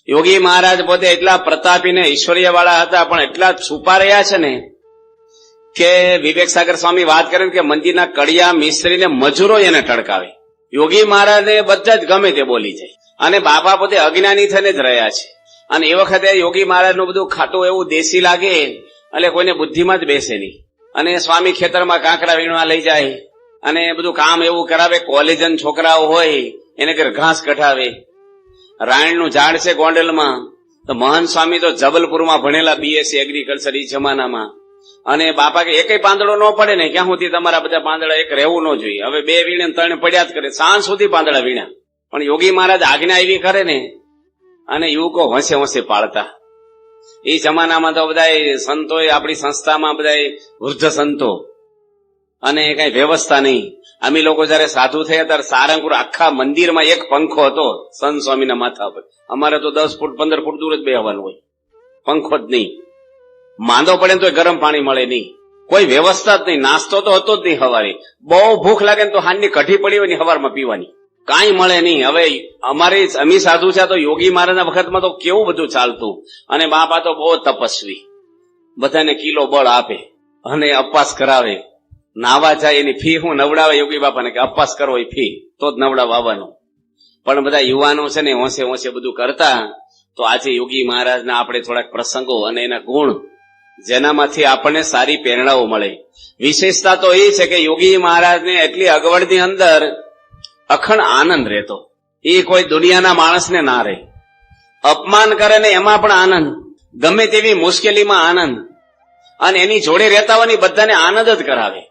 યોગી મહારાજ પોતે એટલા પ્રતાપીને ઐશ્વર્ય વાળા હતા, પણ એટલા છુપા રહ્યા છે ને કે વિવેક સાગર સ્વામી વાત કરે કે મંદિરના કડિયા મિસ્ત્રીને મજૂરો એને ટળકાવે. યોગી મહારાજને બધા જ ગમે તે બોલી જાય, અને બાપા પોતે અજ્ઞાની થઈને જ રહ્યા છે. અને એ વખતે યોગી મહારાજનું બધું ખાટું એવું દેશી લાગે એટલે કોઈને બુદ્ધિમાં જ બેસે નહીં. અને સ્વામી ખેતરમાં કાંકરા વીણવા લઈ જાય અને બધું કામ એવું કરાવે. કોલેજન છોકરાઓ હોય એને ઘર ઘાસ કઢાવે. રાયણનું ઝાડ છે ગોંડલમાં, તો મહંત સ્વામી તો જબલપુરમાં ભણેલા, બીએસસી એગ્રીકલ્ચર એ જમાનામાં. અને બાપા કે એકય પાંદડો ન પડે ને ક્યાં સુધી તમારા બધા પાંદડા એક રહેવું ન જોઈએ. હવે 2 વીણે 3 પડ્યા જ કરે, સાંજ સુધી પાંદડા વીણ્યા. પણ યોગી મહારાજ આજ્ઞા એવી કરે ને, અને યુવકો હોંશે હોંશે પાળતા. એ જમાનામાં તો બધા સંતો, આપણી સંસ્થામાં બધા વૃદ્ધ સંતો, અને કઈ વ્યવસ્થા નહીં. અમે લોકો જયારે સાધુ થયા ત્યારે સારંગપુર આખા મંદિરમાં એક પંખો હતો સંત સ્વામીના માથા પર. અમારે તો 10 ફૂટ 15 ફૂટ દૂર જ બેહવાનું હોય, પંખો જ નહીં. માંદો પડે તો ગરમ પાણી મળે નહીં, કોઈ વ્યવસ્થા જ નહીં. નાસ્તો તો હતો જ નહીં. સવારે બહુ ભૂખ લાગે ને તો હાંજની કઢી પડી હોય ને સવારમાં પીવાની, કાંઈ મળે નહીં. હવે અમી સાધુ છે તો યોગી મહારાજના વખતમાં તો કેવું બધું ચાલતું. અને બાપા તો બહુ તપસ્વી, બધાને કિલો બળ આપે અને અપવાસ કરાવે. નાવા જાય એની ફી હું નવડાવે યોગી બાપાને કે અપવાસ કરવો એ ફી તો જ નવડાવવા આવવાનું. પણ બધા યુવાનો છે ને હોંશે હોંશે બધું કરતા. તો આજે યોગી મહારાજના આપણે થોડાક પ્રસંગો અને એના ગુણ જેનામાંથી આપણને સારી પ્રેરણાઓ મળે. વિશેષતા તો એ છે કે યોગી મહારાજને એટલી અગવડની અંદર અખંડ આનંદ રહેતો. એ કોઈ દુનિયાના માણસને ના રહે. અપમાન કરે ને એમાં પણ આનંદ, ગમે તેવી મુશ્કેલીમાં આનંદ, અને એની જોડે રહેતા હોય ને બધાને આનંદ જ કરાવે.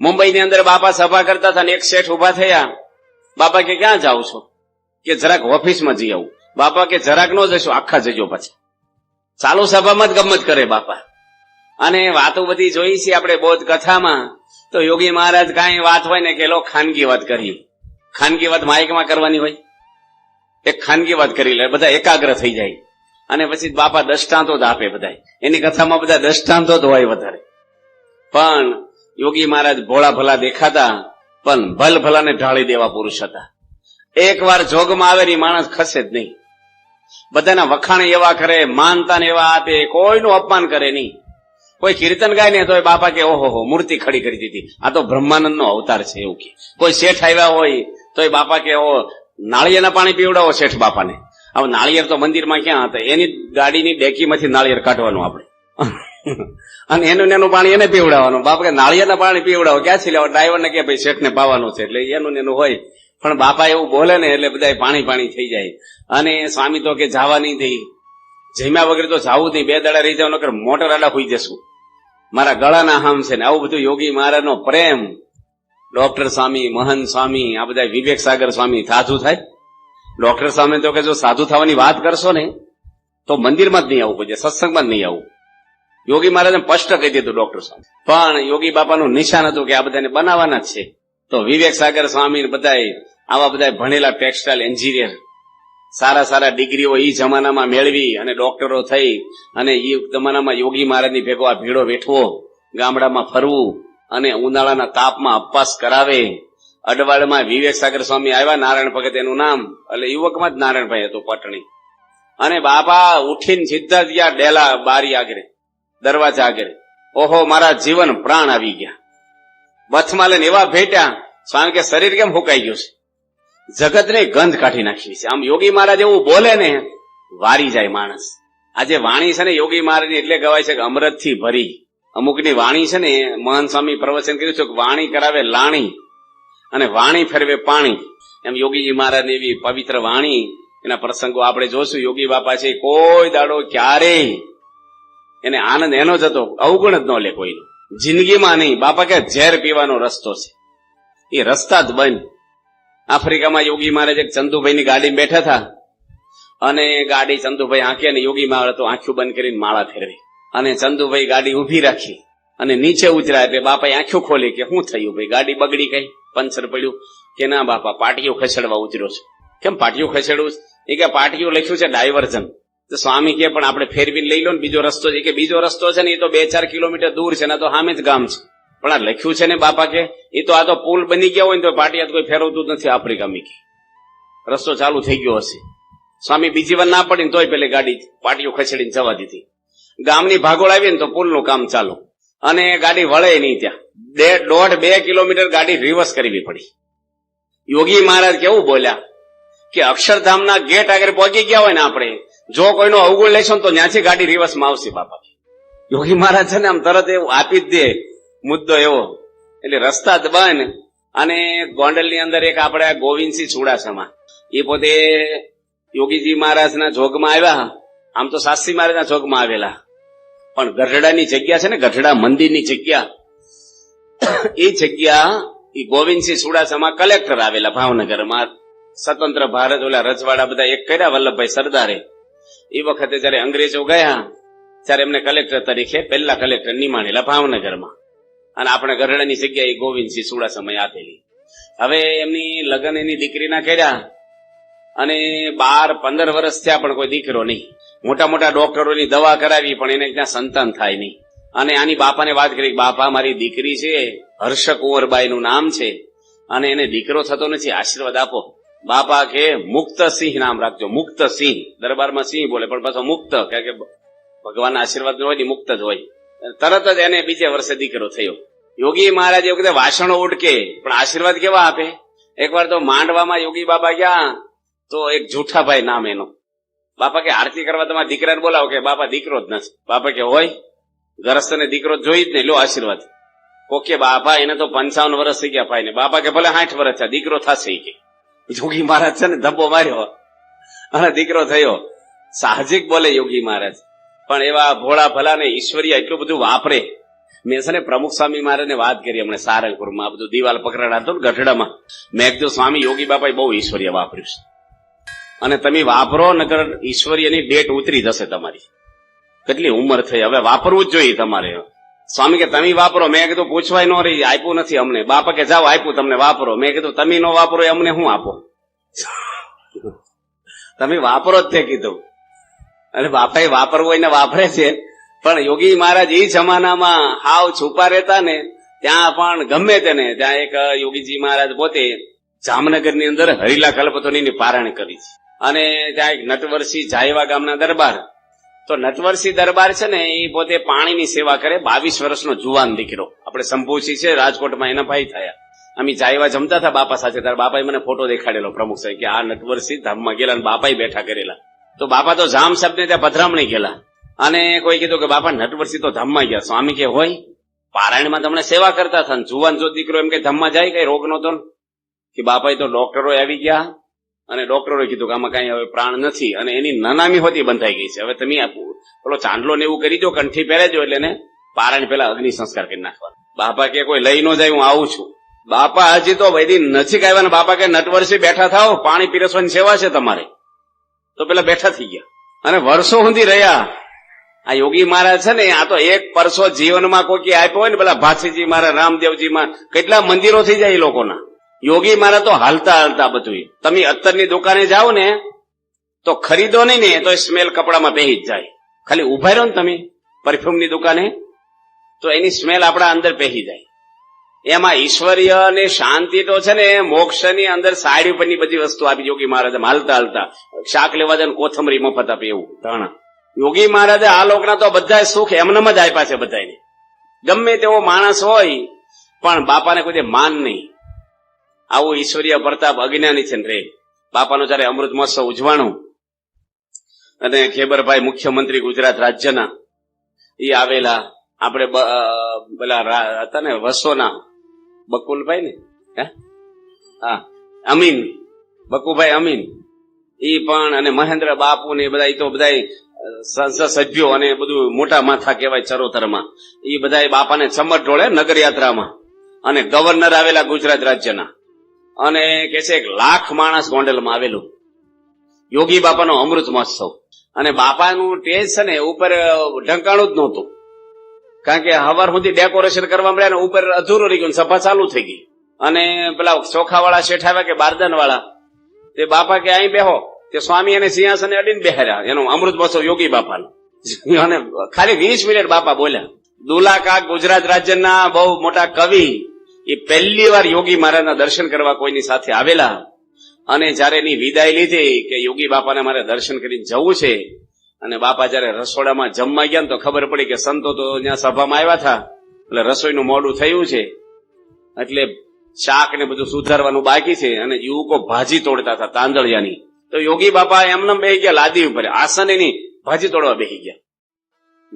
મુંબઈની અંદર બાપા સભા કરતા હતા ને એક શેઠ ઉભા થયા. બાપા કે ક્યાં જાવ છો? કે જરાક ઓફિસમાં જઈ આવું. બાપા કે જરાક નો જશો, આખા જજો પછી. ચાલુ સભામાં જ ગમત કરે બાપા. અને વાતો બધી જોઈ છે આપણે બોધ કથામાં. તો યોગી મહારાજ કાંઈ વાત હોય ને કે લો ખાનગી વાત કરીએ. ખાનગી વાત માઇકમાં કરવાની હોય, એક ખાનગી વાત કરી લે, બધા એકાગ્ર થઈ જાય. અને પછી બાપા દ્રષ્ટાંતો જ આપે. બધા એની કથામાં બધા દ્રષ્ટાંતો જ હોય વધારે. પણ યોગી મહારાજ ભોળા ભલા દેખાતા, પણ ભલ ભલાને ઢાળી દેવા પુરુષ હતા. એકવાર જોગમાં આવે ને માણસ ખસે જ નહીં. બધાના વખાણ એવા કરે, માનતાને એવા આપે, કોઈનું અપમાન કરે નહીં. કોઈ કીર્તન ગાય ને તો બાપા કે ઓહો મૂર્તિ ખડી કરી દીધી, આ તો બ્રહ્માનંદનો અવતાર છે એવું કે. કોઈ શેઠ આવ્યા હોય તો બાપા કે ઓ નાળિયેરના પાણી પીવડાવો શેઠ બાપાને. હવે નાળિયેર તો મંદિરમાં ક્યાં હતા, એની ગાડીની ડેકીમાંથી નાળિયેર કાઢવાનું આપણે, અને એનું પાણી એને પીવડાવવાનું. બાપા કે નાળિયેરના પાણી પીવડાવો, ક્યાંથી લેવા? ડ્રાઈવરને કે ભાઈ શેઠને પાવાનું છે એટલે એનું હોય. પણ બાપા એવું બોલે ને એટલે બધા પાણી પાણી થઈ જાય. અને સ્વામી તો કે જવા નહીં થઈ, જમ્યા વગર તો જવું નહીં, 2 દાડા રહી જાવ નકર મોટર આડા હોઈ જશું, મારા ગળાના હામ છે ને. આવું બધું યોગી મહારાજનો પ્રેમ. ડોક્ટર સ્વામી, મહંત સ્વામી, આ બધા વિવેક સાગર સ્વામી સાધુ થાય. ડોક્ટર સ્વામી તો કે જો સાધુ થવાની વાત કરશો ને તો મંદિરમાં જ નહીં આવું, પછી સત્સંગમાં જ નહીં આવું. યોગી મહારાજને સ્પષ્ટ કહી દીધું ડોક્ટર સ્વામી. પણ યોગી બાપાનું નિશાન હતું કે આ બધાને બનાવવાના જ છે. તો વિવેક સાગર સ્વામી બધા આવા બધા ભણેલા ટેક્સટાઇલ એન્જિનિયર, સારા સારા ડિગ્રીઓ એ જમાનામાં મેળવી અને ડોક્ટરો થઈ. અને એ જમાનામાં યોગી મહારાજની ભેગો આ ભીડો વેઠવો, ગામડામાં ફરવું, અને ઉનાળાના તાપમાં અપવાસ કરાવે. અડવાડમાં વિવેક સાગર સ્વામી આવ્યા, નારાયણ ભગત એનું નામ, એટલે યુવકમાં જ નારાયણભાઈ હતું પટણી. અને બાપા ઉઠીને સીધા ગયા ડેલા બારી આગળ, દરવાજા આગળ. ઓહો મારા જીવન પ્રાણ આવી ગયા. બથમાં લઈને એવા ભેટ્યા, સ્વામી કે શરીર કેમ ફૂંકાઈ ગયું છે? જગતને ગંધ કાઢી નાખી છે. આમ યોગી મહારાજ એવું બોલે ને વારી જાય માણસ. આજે વાણી છે ને યોગી મહારાજની એટલે ગવાય છે કે અમૃતથી ભરી. અમુકની વાણી છે ને, મહંત સ્વામી પ્રવચન કર્યું છે કે વાણી કરાવે લાણી અને વાણી ફેરવે પાણી. એમ યોગીજી મહારાજની એવી પવિત્ર વાણી, એના પ્રસંગો આપણે જોશું. યોગી બાપા છે કોઈ દાડો ક્યારેય એને આનંદ એનો જ હતો, અવગુણ જ ન લે કોઈનું, જિંદગીમાં નહીં. બાપા કે ઝેર પીવાનો રસ્તો છે, એ રસ્તા જ બંધ. આફ્રિકામાં યોગી મહારાજ એક ચંદુભાઈની ગાડીમાં બેઠા હતા, અને ગાડી ચંદુભાઈ આંખે, અને યોગી મહારાજ તો આંખો બંધ કરીને માળા ફેરવી. અને ચંદુભાઈ ગાડી ઉભી રાખી અને નીચે ઉતર્યા એટલે બાપાએ આંખો ખોલી કે શું થયું ભાઈ, ગાડી બગડી ગઈ, પંચર પડ્યું? કે ના બાપા, પાટીઓ ખસેડવા ઉતર્યો છે. કેમ પાટીઓ ખસેડવું? એ કે પાટીઓ લખ્યું છે ડાયવર્ઝન. તો સ્વામી કે પણ આપણે ફેરવીને લઈ લો ને બીજો રસ્તો છે. કે બીજો રસ્તો છે ને એ તો 2-4 કિલોમીટર દૂર છે ને, તો સામે જ ગામ છે. પણ આ લખ્યું છે ને બાપા કે એ તો આ તો પુલ બની ગયા હોય ને તો પાટિયા કોઈ ફેરવતું જ નથી આફ્રિકામાં, કે રસ્તો ચાલુ થઈ ગયો હશે. સ્વામી બીજી વાર ના પડી ને તોય પેલી ગાડી પાટીઓ ખસેડીને જવા દીધી. ગામની ભાગોળ આવી ને તો પુલનું કામ ચાલુ અને ગાડી વળે નહીં. ત્યાં 1.5-2 કિલોમીટર ગાડી રિવર્સ કરવી પડી. યોગી મહારાજ કેવું બોલ્યા કે અક્ષરધામના ગેટ આગળ પહોંચી ગયા હોય ને આપણે, જો કોઈનો અવગુણ લેશો તો ત્યાંથી ગાડી રિવર્સમાં આવશે બાપા. યોગી મહારાજ છે ને આમ તરત એવું આપી જ દે મુદ્દો એવો. એટલે રસ્તા દબાય. અને ગોંડલની અંદર એક આપણે ગોવિંદસિંહ ચુડાસમા, એ પોતે યોગીજી મહારાજના જોગમાં આવ્યા. આમ તો શાસ્ત્રી મહારાજના જોગમાં આવેલા, પણ ગઢડાની જગ્યા છે ને, ગઢડા મંદિરની જગ્યા, એ જગ્યા એ ગોવિંદસિંહ ચુડાસમા કલેક્ટર આવેલા ભાવનગરમાં. સ્વતંત્ર ભારત ઓલા રજવાડા બધા એક કર્યા વલ્લભભાઈ સરદારે. એ વખતે જયારે અંગ્રેજો ગયા ત્યારે એમને કલેક્ટર તરીકે પહેલા કલેક્ટર નિમાણેલા ભાવનગરમાં. અને આપણે ગઢડાની જગ્યા એ ગોવિંદસિંહ ચુડાસમાએ આપેલી. હવે એમની લગ્ન એની દીકરીના કર્યા અને 12-15 વર્ષ થયા પણ કોઈ દીકરો નહીં. મોટા મોટા ડોક્ટરોની દવા કરાવી પણ એને ત્યાં સંતાન થાય નહીં. અને આની બાપાને વાત કરી, બાપા મારી દીકરી છે, હર્ષ કુંવરબાઈનું નામ છે, અને એને દીકરો થતો નથી, આશીર્વાદ આપો. બાપા કે મુક્તસિંહ નામ રાખજો. મુક્તસિંહ, દરબારમાં સિંહ બોલે પણ પાછો મુક્ત, કારણ કે ભગવાનના આશીર્વાદ હોય ને મુક્ત જ હોય. તરત જ એને બીજે વર્ષે દીકરો થયો. યોગી મહારાજ એ વખતે વાસણો ઉડકે પણ આશીર્વાદ કેવા આપે. એકવાર તો માંડવામાં યોગી બાબા ગયા તો એક જૂઠાભાઈ નામ એનો, બાપા કે આરતી કરવા તમારા દીકરાને બોલાવો. કે બાપા દીકરો જ નથી. બાપા કે હોય, ગરસ્તને દીકરો જોઈ જ નહીં, લો આશીર્વાદ. કોકે બાપા એને તો 55 વર્ષ થઈ ગયા ભાઈ ને. બાપા કે ભલે 60 વર્ષ થયા, દીકરો થશે. કે યોગી મહારાજ છે ને ધબ્બો માર્યો અને દીકરો થયો. સાહજિક બોલે યોગી મહારાજ, પણ એવા ભોળા ભલા ને ઈશ્વરીય એટલું બધું વાપરે. મેં છે ને પ્રમુખ સ્વામી મહારાજને વાત કરી હમણાં સારંગપુરમાં, આ બધું દિવાલ પકડાડતો ને ગઢડામાં. મેં કીધું સ્વામી યોગી બાપાએ બહુ ઈશ્વરીય વાપર્યું છે, અને તમે વાપરો નકર ઈશ્વરીયની ડેટ ઉતરી જશે તમારી. કેટલી ઉંમર થઈ, હવે વાપરવું જ જોઈએ તમારે. સ્વામી કે તમે વાપરો. મેં કીધું પૂછવાય ન રહી, આપ્યું નથી અમને. બાપા કે જાઓ આપ્યું તમને, વાપરો. મેં કીધું તમે ન વાપરો એ અમને શું આપો, તમે વાપરો જ તે કીધું. અને બાપા એ વાપરવું હોય ને વાપરે છે. પણ યોગી મહારાજ એ જમાનામાં હાવ છુપા રહેતા ને, ત્યાં પણ ગમે તેને ત્યાં એક યોગીજી મહારાજ પોતે જામનગરની અંદર હરિલા કલ્પતોની પારણ કરી છે. અને ત્યાં એક નટવરસિંહ જાયવા ગામના દરબાર, તો નટવરસિંહ દરબાર છે ને એ પોતે પાણીની સેવા કરે. 22 વર્ષનો જુવાન દીકરો, આપણે શંભુસિંહ છે રાજકોટમાં, એના ભાઈ થયા. અમે જાયવા જમતા હતા બાપા સાથે, ત્યારે બાપાએ મને ફોટો દેખાડેલો પ્રમુખ સાહેબ કે આ નટવરસિંહ ધામમાં ગયેલા અને બાપાએ બેઠા કરેલા. તો બાપા તો જામ સાહેબ ને ત્યાં પધરામણી ગયેલા. અને કોઈ કીધું કે બાપા નટવરસિંહ તો ધામમાં ગયા. સ્વામી કે હોય, પારાયણમાં તમને સેવા કરતા હતા. જુવાન જો દીકરો એમ કે ધામમાં જાય, કઈ રોગ નતો કે. બાપાએ તો ડોક્ટરો આવી ગયા અને ડોક્ટરોએ કીધું કે આમાં કઈ હવે પ્રાણ નથી, અને એની નનામી હોતી બંધાઈ ગઈ છે. હવે તમે પેલો ચાંદલો ને એવું કરી દો, કંઠી પહેરેજો, એટલે એને પારાયણ પેલા અગ્નિ સંસ્કાર કરી નાખવાનો. બાપા કે કોઈ લઈ ન જાય, હું આવું છું. બાપા હજી તો બધી નજીક આવ્યા ને બાપા કે નટવરસિંહ બેઠા થાવ, પાણી પીરસવાની સેવા છે તમારે. તો પેલા બેઠા થઈ ગયા અને વર્ષો સુધી રહ્યા. આ યોગી મહારાજ છે ને, આ તો એક પરસો જીવનમાં કોઈ આપ્યો હોય ને, પેલા ભાસીજી મહારાજ, રામદેવજી માં કેટલા મંદિરો થઈ જાય એ લોકોના. યોગી મહારાજ તો હાલતા હાલતા બધું. તમે અત્તરની દુકાને જાઓ ને તો ખરીદો નહીં ને તો સ્મેલ કપડામાં બેહી જ જાય. ખાલી ઉભા રહો ને તમે પરફ્યુમની દુકાને તો એની સ્મેલ આપણા અંદર બેહી જાય. એમાં ઈશ્વરીય અને શાંતિ તો છે ને, મોક્ષની અંદર સાડી ઉપરની બધી વસ્તુ આપી યોગી મહારાજ. હાલતા હાલતા શાક લેવા જાય કોથમરી મફત આપે એવું ધાણા. યોગી મહારાજે આ લોકના તો બધા સુખ એમનેમ જ આપ્યા છે બધાને. ગમે તેવો માણસ હોય પણ બાપાને કોઈ માન નહીં. આવું ઈશ્વરીય પ્રતાપ અજ્ઞાની છે ને રે. બાપાનો જયારે અમૃત મહોત્સવ ઉજવાણો અને ખેબરભાઈ મુખ્યમંત્રી ગુજરાત રાજ્યના એ આવેલા. આપણે પેલા હતા ને વસોના બકુલભાઈ ને, હા અમીન, બકુભાઈ અમીન, એ પણ, અને મહેન્દ્ર બાપુ ને બધા, એ તો બધા સંસદ સભ્યો અને બધું મોટા માથા કહેવાય ચરોતરમાં. એ બધા બાપાને ચમટ ઢોળે નગરયાત્રામાં. અને ગવર્નર આવેલા ગુજરાત રાજ્યના, અને કે છે 1 લાખ માણસ ગોંડલમાં આવેલું. યોગી બાપાનો અમૃત મહોત્સવ. અને બાપાનું ટેજ છે ને ઉપર ઢંકાણું જ નહોતું, કારણ કે હવાર સુધી ડેકોરેશન કરવા મળ્યા ને ઉપર અધૂરું રહી ગયું, સભા ચાલુ થઈ ગઈ. અને પેલા ચોખાવાળા શેઠ આવ્યા કે બારદાન વાળા, તે બાપા કે અહીં બેહો. તે સ્વામી એને સિંહાસને અડીને બેહાર્યા. એનો અમૃત મહોત્સવ યોગી બાપાનો. અને ખાલી 20 મિનિટ બાપા બોલ્યા. દુલા કાક ગુજરાત રાજ્યના બહુ મોટા કવિ, એ પહેલી વાર યોગી મહારાજના દર્શન કરવા કોઈની સાથે આવેલા. અને જયારે એની વિદાય લીધી કે યોગી બાપાને મારે દર્શન કરીને જવું છે, અને બાપા જયારે રસોડામાં જમવા ગયા ને તો ખબર પડી કે સંતો તો ત્યાં સભામાં આવ્યા હતા, એટલે રસોઈનું મોડું થયું છે, એટલે શાક ને બધું સુધારવાનું બાકી છે, અને યુવકો ભાજી તોડતા હતા તાંદળિયાની. તો યોગી બાપા એમને બેસી ગયા લાદી ઉપર, આસન એની ભાજી તોડવા બેસી ગયા.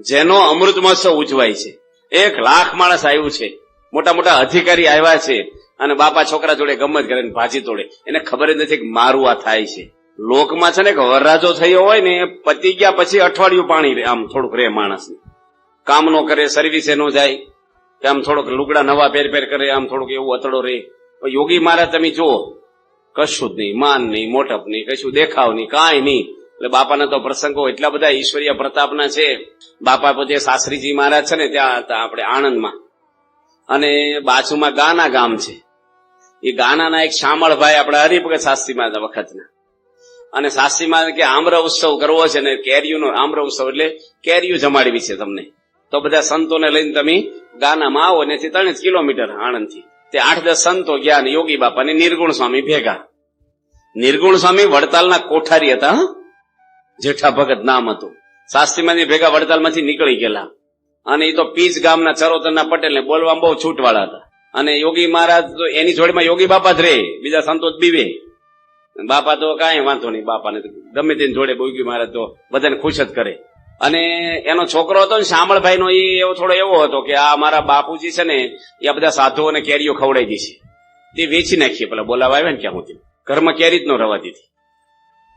જેનો અમૃત મહોત્સવ ઉજવાય છે, 1,00,000 માણસ આવ્યું છે, મોટા મોટા અધિકારી આવ્યા છે, અને બાપા છોકરા જોડે ગમત કરે ને ભાજી તોડે. એને ખબર જ નથી કે મારું આ થાય છે. લોકમાં છે ને કે વરરાજો થયો હોય ને, પતી ગયા પછી અઠવાડિયું પાણી આમ થોડુંક રે માણસને, કામ નો કરે, સર્વિસે નો જાય, આમ થોડોક લુગડા નવા પહેર કરે, આમ થોડુંક એવું અતડો રે. યોગી મહારાજ તમે જુઓ, કશું જ નહીં, માન નહીં, મોટપ નહીં, કશું દેખાવ નહીં, કાંઈ નહીં. એટલે બાપાના તો પ્રસંગો એટલા બધા ઈશ્વરીય પ્રતાપના છે. બાપા પોતે શાસ્ત્રીજી મહારાજ છે ને ત્યાં હતા આપણે આણંદમાં, અને બાજુમાં ગાના ગામ છે. એ ગાનાના એક શામળભાઈ આપણા હરિભગત શાસ્ત્રીમાં વખતના, અને શાસ્ત્રીમાં કે આમ્ર ઉત્સવ કરવો છે ને કેરીયુનો આમ્ર ઉત્સવ એટલે કેરીયું જમાડવી છે તમને, તો બધા સંતોને લઈને તમે ગાનામાં આવો. ને 3 કિલોમીટર આણંદથી તે 8-10 સંતો ગયા, ને યોગી બાપા ને નિર્ગુણ સ્વામી ભેગા. નિર્ગુણ સ્વામી વડતાલના કોઠારી હતા, જેઠા ભગત નામ હતું. શાસ્ત્રીમાંથી ભેગા વડતાલમાંથી નીકળી ગયેલા, અને એ તો પીજ ગામના ચરોતરના પટેલ ને બોલવામાં બહુ છૂટવાળા હતા. અને યોગી મહારાજ તો એની જોડેમાં યોગી બાપા જ રે, બીજા સંતો જ બીવે. બાપા તો કાંઈ વાંધો નહીં, બાપાને ગમે તેની જોડે યોગી મહારાજ તો બધાને ખુશ જ કરે. અને એનો છોકરો હતો ને શામળભાઈ નો, એ એવો થોડો એવો હતો કે આ મારા બાપુજી છે ને એ આ બધા સાધુઓને કેરીઓ ખવડાવી દીધી છે, તે વેચી નાખીએ પેલા બોલાવા આવ્યા ને ક્યાં હું ઘરમાં કેરી જ ન રવા દીધી,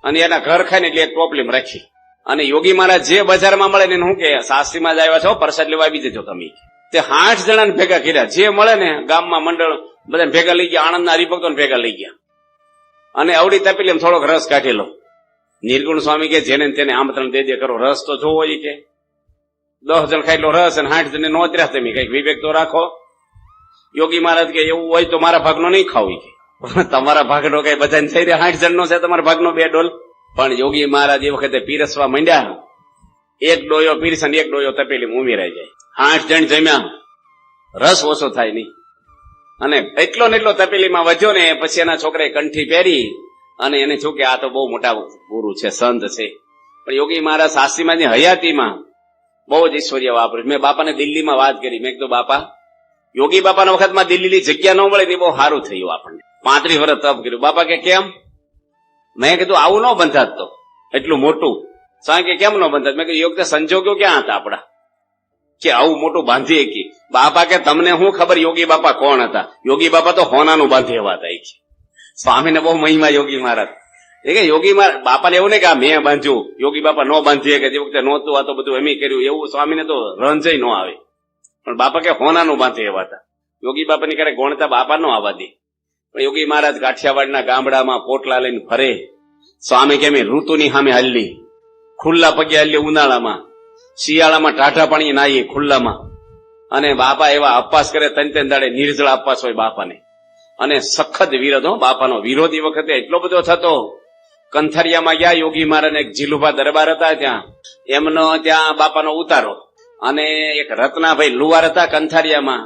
અને એના ઘર ખાય ને એટલે એક પ્રોબ્લેમ રાખી. અને યોગી મહારાજ જે બજારમાં મળે ને શું કે શાસ્ત્રીમાં જ આવ્યા છો, પ્રસાદ લેવા આવી જજો તમે. તે 8 જણાને ભેગા કર્યા, જે મળે ને ગામમાં મંડળ બધા ભેગા લઈ ગયા, આણંદના હરિભક્તોને ભેગા લઈ ગયા, અને અવડી તપેલી થોડોક રસ કાઢેલો. નિર્ગુણ સ્વામી કે જેને તેને આમંત્રણ દે દે કરો, રસ તો જોવો. એ કે 10 જણ ખાય એટલો રસ, અને 60 જણને નોતર્યા તમે, કઈક વિવેક તો રાખો. યોગી મહારાજ કે એવું હોય તો મારા ભાગનો નહીં ખાવું, કે તમારા ભાગનો કઈ બધાને થઈ રહ્યા, 60 જણનો છે તમારા ભાગનો 2 ડોલ. પણ યોગી મહારાજ એ વખતે પીરસવા માંડ્યા, એક ડોયો પીરસે ને એક ડોયો તપેલી ઉમેરાઈ જાય. 8 જણ જમ્યા, રસ ઓછો થાય નહીં. અને એટલો ને એટલો તપેલીમાં વધ્યો ને પછી એના છોકરાએ કંઠી પહેરી, અને એને શું કે આ તો બહુ મોટા ગુરુ છે, સંત છે. પણ યોગી મહારાજ શાસ્ત્રીમાંની હયાતીમાં બહુ જ ઈશ્વર્ય વાપર્યું. મેં બાપાને દિલ્હીમાં વાત કરી, મેં કીધું બાપા, યોગી બાપાના વખતમાં દિલ્હીની જગ્યા ન મળે ને બહુ સારું થયું આપણને. 35 વર્ષ તપ કર્યું. બાપા કે કેમ? મેં કીધું આવું ન બંધાત તો એટલું મોટું. સ્વામી કે કેમ ન બંધાત? મેં કીધું યોગ સંજોગો ક્યાં હતા આપડા કે આવું મોટું બાંધીએ? કે બાપા કે તમને શું ખબર યોગી બાપા કોણ હતા? યોગી બાપા તો હોનાનું બાંધી એવા હતા. સ્વામીને બહુ મહિમા યોગી મહારાજ. એ કે યોગી મહારાજ બાપાને એવું નહીં કે મેં બાંધ્યું, યોગી બાપા ન બાંધીએ કે જે વખતે નહોતું આ તો બધું એમ કર્યું, એવું સ્વામીને તો રંજય ન આવે. પણ બાપા કે હોનાનું બાંધી એવા હતા. યોગી બાપાની ક્યારેક ગોણતા બાપા ન આવવા દે. પણ યોગી મહારાજ કાઠિયાવાડના ગામડામાં પોટલા લઈને ફરે. સ્વામી કેમ ઋતુની સામે હલ્લી, ખુલ્લા પગે હલ્લી ઉનાળામાં, શિયાળામાં ટાઢા પાણી નાહીએ ખુલ્લામાં. અને બાપા એવા અપવાસ કરે, 3 દાડે નિર્જળ અપવાસ હોય બાપાને. અને સખત વિરોધ, બાપાનો વિરોધ એ વખતે એટલો બધો થતો. કંથરિયામાં ગયા યોગી મહારાજ, એક જીલુભા દરબાર હતા ત્યાં, એમનો ત્યાં બાપાનો ઉતારો. અને એક રત્નાભાઈ લુવાર હતા કંથારિયામાં,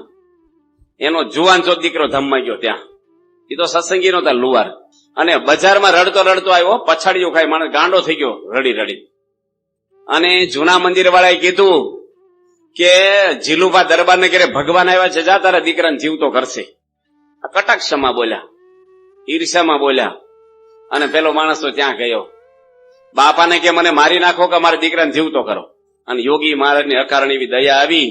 એનો જુવાન ચો દીકરો ધમમાં ગયો ત્યાં. એ તો સત્સંગી નતા લુવાર. અને બજારમાં રડતો રડતો આવ્યો, પછાડીઓ ખાઈ માણસ ગાંડો થઈ ગયો રડી રડી. અને જૂના મંદિર વાળાએ કીધું કે જીલુભા દરબારને ઘરે ભગવાન આવ્યા છે, જા તારા દીકરાને જીવતો કરશે. કટાક્ષમાં બોલ્યા, ઈર્ષામાં બોલ્યા. અને પેલો માણસ તો ત્યાં ગયો. બાપાને કે મને મારી નાખો કે મારા દીકરાને જીવતો કરો. અને યોગી મહારાજની અકારણ એવી દયા આવી,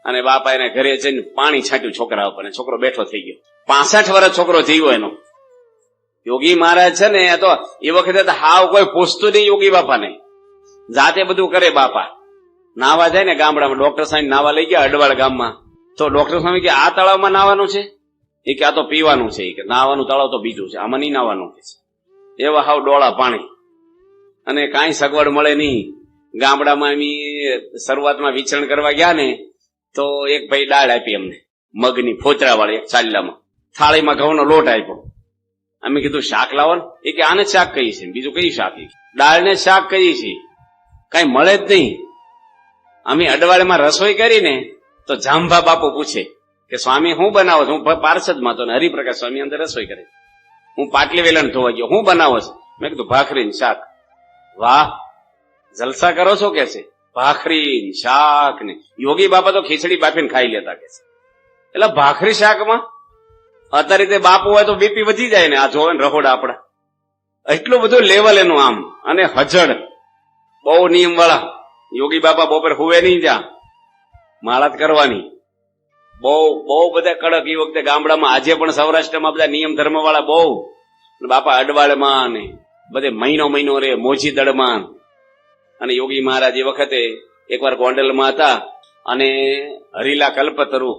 અને બાપા એને ઘરે જઈને પાણી છાંટ્યું છોકરા ઉપર, છોકરો બેઠો થઈ ગયો. 65 વર્ષ છોકરો જીવ્યો એનો. યોગી મહારાજ છે ને તો એ વખતે તો હાવ કોઈ પૂછતું નહીં યોગી બાપાને, જાતે બધું કરે બાપા. નાવા જાય ને ગામડામાં, ડોક્ટર સાહેબ નાવા લઈ ગયા અડવાળ ગામમાં. તો ડોક્ટર સ્વામી કે આ તળાવમાં નાવાનું છે? એ કે આ તો પીવાનું છે. કે નાવાનું તળાવ તો બીજું છે, આમાં નહીં નાવાનું છે. એવા હાવ ડોળા પાણી, અને કાંઈ સગવડ મળે નહીં. ગામડામાં એમ શરૂઆતમાં વિચરણ કરવા ગયા ને તો એક ભાઈ દાળ આપી અમને, મગની ફોતરા વાળી, એક ચાલ્લામાં થાળીમાં ઘઉંનો લોટ આપ્યો. અમે કીધું શાક લાવો ને? એ કે આને શાક કહીએ છીએ. બીજું કઈ શાક? દાળને શાક કહીએ છીએ. કઈ મળે જ નહીં. અમે અડવાળેમાં રસોઈ કરીને તો જાંભા બાપુ પૂછે કે સ્વામી હું બનાવો છો? હું પાર્ષદમાં તો હરિપ્રકાશ સ્વામી અંદર રસોઈ કરે. હું પાટલી વેલણ ધોવા ગયો. હું બનાવો છો? મેં કીધું ભાખરી ને શાક. વાહ, જલસા કરો છો કે છે? ભાખરી શાક ને યોગી બાપા તો ખીચડી બાફીને ખાઈ લેતા કે છે. એટલે ભાખરી શાકમાં અત્યારે તે બાપુ હોય તો બીપી વધી જાય ને. આ જોવે ને રહોડા આપડા, એટલું બધું લેવલ એનું આમ. અને હજડ બહુ નિયમ વાળા. યોગી બાપા બપોર હુવે નહીં, ત્યાં માળા જ કરવાની. બહુ બહુ બધા કડક. એ વખતે ગામડામાં, આજે પણ સૌરાષ્ટ્રમાં બધા નિયમ ધર્મ વાળા બહુ. બાપા અડવાળમાં ને બધે મહિનો મહિનો રે મોજી દળમાં. અને યોગી મહારાજ એ વખતે એકવાર ગોંડલમાં હતા અને હરીલા કલ્પતરુ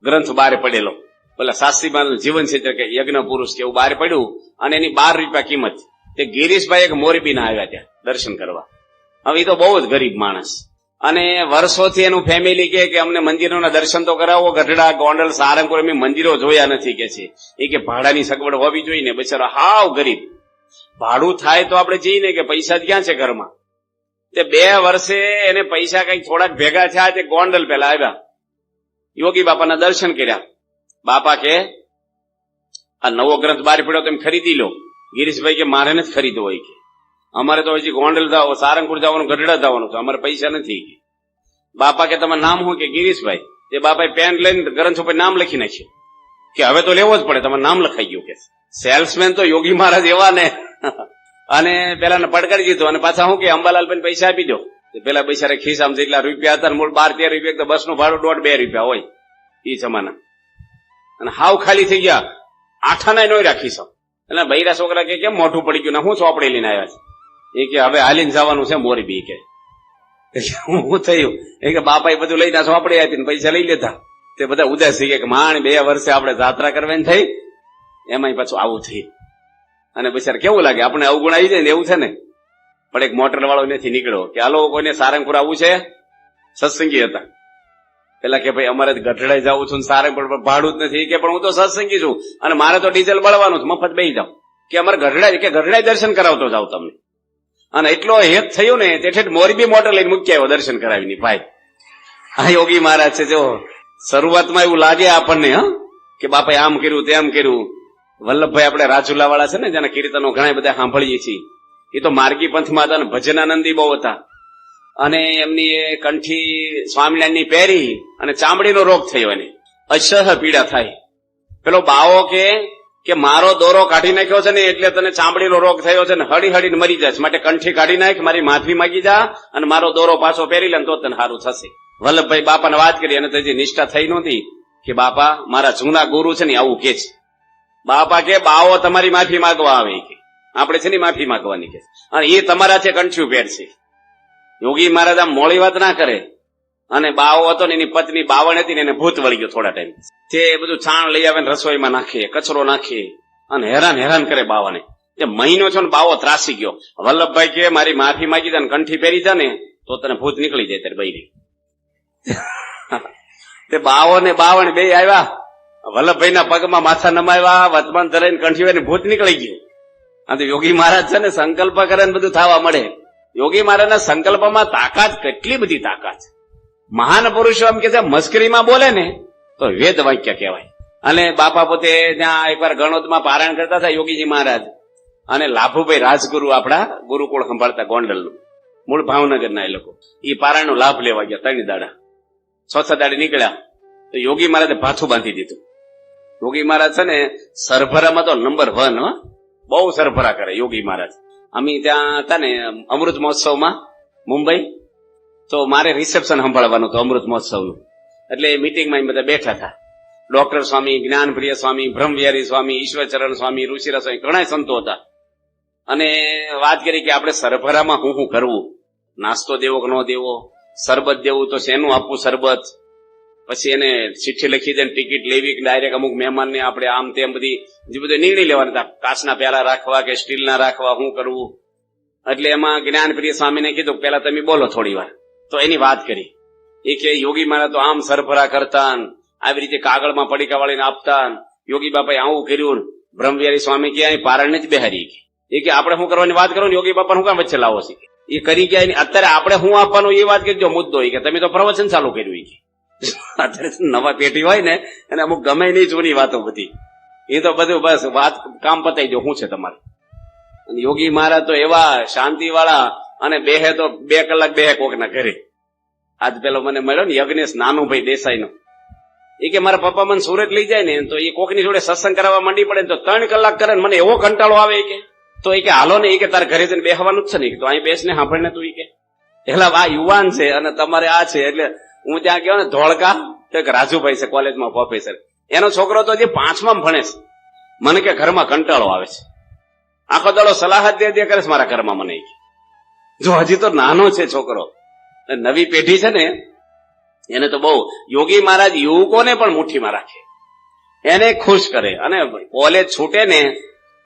ગ્રંથ બહાર પડેલો, પેલા શાસ્ત્રીમાં જીવન ચિત્ર કે યજ્ઞ પુરુષ કે એવું બહાર પડ્યું અને એની 12 રૂપિયા કિંમત. તે ગિરીશભાઈ એક મોરબીના આવ્યા ત્યાં દર્શન કરવા. હવે એ તો બહુ જ ગરીબ માણસ અને વર્ષોથી એનું ફેમિલી કે અમને મંદિરોના દર્શન તો કરાવો. ગઢડા, ગોંડલ, સારંગપુર અમે મંદિરો જોયા નથી કે છે. એ કે ભાડાની સગવડ હોવી જોઈએ ને. બિચારો હાવ ગરીબ. ભાડું થાય તો આપણે જઈએ ને, કે પૈસા ક્યાં છે ઘરમાં. તે 2 વર્ષે એને પૈસા કઈક થોડાક ભેગા થયા. તે ગોંડલ પેલા આવ્યા, યોગી બાપાના દર્શન કર્યા. બાપા કે આ નવો ગ્રંથ બહાર પડ્યો તમે ખરીદી લો. ગિરીશભાઈ કે મારે નથી ખરીદવો હોય કે અમારે તો હજી ગોંડલ જાવ, સારંગપુર જવાનું, ગઢડા જવાનું છે, અમારે પૈસા નથી. બાપા કે તમારું નામ શું? કે ગિરીશભાઈ. તે બાપાએ પેન લઈને ગ્રંથ ઉપર નામ લખી નાખ્યું કે હવે તો લેવો જ પડે, તમારું નામ લખાઈ ગયું. કે સેલ્સમેન તો યોગી મહારાજ એવા ને. અને પેલા પડકારી દીધું અને પાછા શું કે અંબાલાલ ભાઈ પૈસા આપી દો. પેલા પૈસા ખિસ્સામાં જેટલા રૂપિયા હતા, મૂળ 12-13 રૂપિયા, તો બસનું ભાડું 1.5-2 રૂપિયા હોય એ જમાના. અને હાવ ખાલી થઈ ગયા, આઠાના નો રાખી શકો. એટલે બૈરા છોકરા કે કેમ મોઢું પડી ગયું ને હું ચોપડી લઈને આવ્યા છે? એ કે હવે હાલીને જવાનું છે મોરબી. કે હું થયું? એ કે બાપા એ બધું લઈને ચોપડી આપીને પૈસા લઈ લેતા. તે બધા ઉદાસ થઈ ગયા કે માંડ 2 વર્ષે આપણે જાત્રા કરવાની થઈ, એમાં પાછું આવું થયું. અને બિચાર કેવું લાગે, આપણે અવગુણ આવી જાય ને એવું છે ને. પણ એક મોટર વાળો નથી નીકળ્યો કે હાલો કોઈને સારંગપુર આવવું છે. સત્સંગી હતા. પેલા કે ભાઈ અમારે ગઢડાઈ જવું છું, સારંગપુર પર ભાડું જ નથી. કે પણ હું તો સત્સંગી છું અને મારે તો ડીઝલ બળવાનું છે, મફત બેસી જાવ. કે અમારે ગઢડાઈ દર્શન કરાવતો જાવ તમને. અને એટલો હેત થયું ને તેથી મોરબી મોટર લઈને મૂકી આવ્યો દર્શન કરાવીને. ભાઈ આ યોગી મહારાજ છે. જો શરૂઆતમાં એવું લાગે આપણને કે બાપાએ આમ કર્યું તેમ કર્યું. વલ્લભભાઈ આપણે રાજુલા વાળા છે ને, જેના કીર્તનો ઘણા બધા સાંભળીએ છીએ, એ તો માર્ગી પંથમાં હતા ને ભજનાનંદી બહુ હતા. અને એમની એ કંઠી સ્વામિનારાયણની પહેરી અને ચામડીનો રોગ થયો, એને અસહ્ય પીડા થાય. પેલો બાવો કે મારો દોરો કાઢી નાખ્યો છે ને એટલે તને ચામડીનો રોગ થયો છે ને, હળી હળીને મરી જાય, માટે કંઠી કાઢી નાખ, મારી માફી માંગી જા અને મારો દોરો પાછો પહેરી લે તો તને સારું થશે. વલ્લભભાઈ બાપાને વાત કરી અને તેથી નિષ્ઠા થઈ નહોતી કે બાપા મારા જૂના ગુરુ છે ને આવું કે છે. બાપા કે બાવો તમારી માફી માંગવા આવે કે આપણે છે ને માફી માંગવાની કે, અને એ તમારા છે કંઠ્યું પહેરશે. યોગી મહારાજ આમ મોડી વાત ના કરે. અને બાવો હતો ને એની પત્ની બાવણ હતી ને એને ભૂત વળી ગયો થોડા ટાઈમ. તે બધું છાણ લઈ આવે ને રસોઈમાં નાખે, કચરો નાખે અને હેરાન કરે બાવાને. એ મહિનો છો ને બાવો ત્રાસી ગયો. વલ્લભભાઈ કે મારી માફી માંગી દે ને કંઠી પહેરી જા ને તો તને ભૂત નીકળી જાય ત્યારે બૈરી. તે બાવો ને બાવણ બે આવ્યા, વલ્લભભાઈ ના પગમાં માથા નમાવ્યા, વર્તમાન ધરાઈને કંઠી હોય ને ભૂત નીકળી ગયું. આ તો યોગી મહારાજ છે ને સંકલ્પ કરે ને બધું થવા મળે. યોગી મહારાજના સંકલ્પમાં તાકાત, કેટલી બધી તાકાત. મહાન પુરુષો એમ કે છે મસ્કરીમાં બોલે ને તો વેદ વાક્ય કહેવાય. અને બાપા પોતે ત્યાં એકવાર ગણોદમાં પારાયણ કરતા હતા યોગીજી મહારાજ, અને લાભુભાઈ રાજગુરુ આપણા ગુરુકુળ સંભાળતા ગોંડલનું, મૂળ ભાવનગરના એ લોકો, એ પારાયણનો લાભ લેવા ગયા. 3 દાડા 6 દાડે નીકળ્યા તો યોગી મહારાજે ભાથું બાંધી દીધું. યોગી મહારાજ છે ને સરભરામાં તો નંબર 1, બહુ સરભરા કરે યોગી મહારાજ. અમે ત્યાં હતા ને અમૃત મહોત્સવમાં મુંબઈ, તો મારે રિસેપ્શન સંભાળવાનું હતું અમૃત મહોત્સવનું. એટલે મિટિંગમાં બધા બેઠા હતા. ડોક્ટર સ્વામી, જ્ઞાનપ્રિય સ્વામી, બ્રહ્મવિહારી સ્વામી, ઈશ્વરચરણ સ્વામી, ઋષિરા સ્વામી, ઘણા સંતો હતા. અને વાત કરી કે આપણે સરભરામાં શું કરવું, નાસ્તો દેવો કે ન દેવો, શરબત દેવું તો શેનું આપવું શરબત, પછી એને ચિઠ્ઠી લખી દે, ટિકિટ લેવી કે ડાયરેક્ટ અમુક મહેમાનને આપણે આમ તેમ બધી જે બધા નિર્ણય લેવાના હતા, કાચના પ્યાલા રાખવા કે સ્ટીલના રાખવા, શું કરવું. એટલે એમાં જ્ઞાનપ્રિય સ્વામીને કીધું પેલા તમે બોલો થોડી વાર. તો એની વાત કરી. એ કે યોગી મહારાજ તો આમ સરભરા કરતા, આવી રીતે કાગળમાં પડીકા વાળીને આપતા. યોગી બાપાએ આવું કર્યું. બ્રહ્મવિહારી સ્વામી ક્યાંય પારણને જ બેહારી. એ કે આપણે શું કરવાની વાત કરો ને, યોગી બાપા શું કામ વચ્ચે લાવો છે એ કરી ક્યાંય. અત્યારે આપણે શું આપવાનું એ વાત કરજો મુદ્દો. કે તમે તો પ્રવચન ચાલુ કર્યું. અત્યારે નવા પેઢી હોય ને અને અમુક ગમે નહીં જૂની વાતો બધી. એ તો બધું બસ વાત કામ પતાઈ દો શું છે તમારે. અને યોગી મહારાજ તો એવા શાંતિ વાળા, અને બેહે તો 2 કલાક બેહે કોકના ઘરે. આજ પેલો મને મળ્યો ને યજ્ઞેશ નાનુભાઈ દેસાઈ નો, એ કે મારા પપ્પા મને સુરત લઈ જાય ને તો એ કોકની જોડે સત્સંગ કરાવવા માંડી પડે તો 3 કલાક કરે ને મને એવો કંટાળો આવે કે તો એ કે હાલો ને, એ કે તારે ઘરે જઈને બેહવાનું જ છે ને, તો અહીં બેસને સાંભળને તું. એ કે એટલે આ યુવાન છે અને તમારે આ છે. એટલે હું ત્યાં ગયો ને ધોળકા, તો એક રાજુભાઈ છે કોલેજમાં પ્રોફેસર, એનો છોકરો તો જે 5માં ભણે છે. મને કે ઘરમાં કંટાળો આવે છે, આખો દાડો સલાહ દે કરે છે મારા ઘરમાં. મને જો હજી તો નાનો છે છોકરો, નવી પેઢી છે ને એને તો બહુ યોગી મહારાજ યુવકોને પણ મુઠ્ઠીમાં રાખે, એને ખુશ કરે. અને કોલેજ છૂટે ને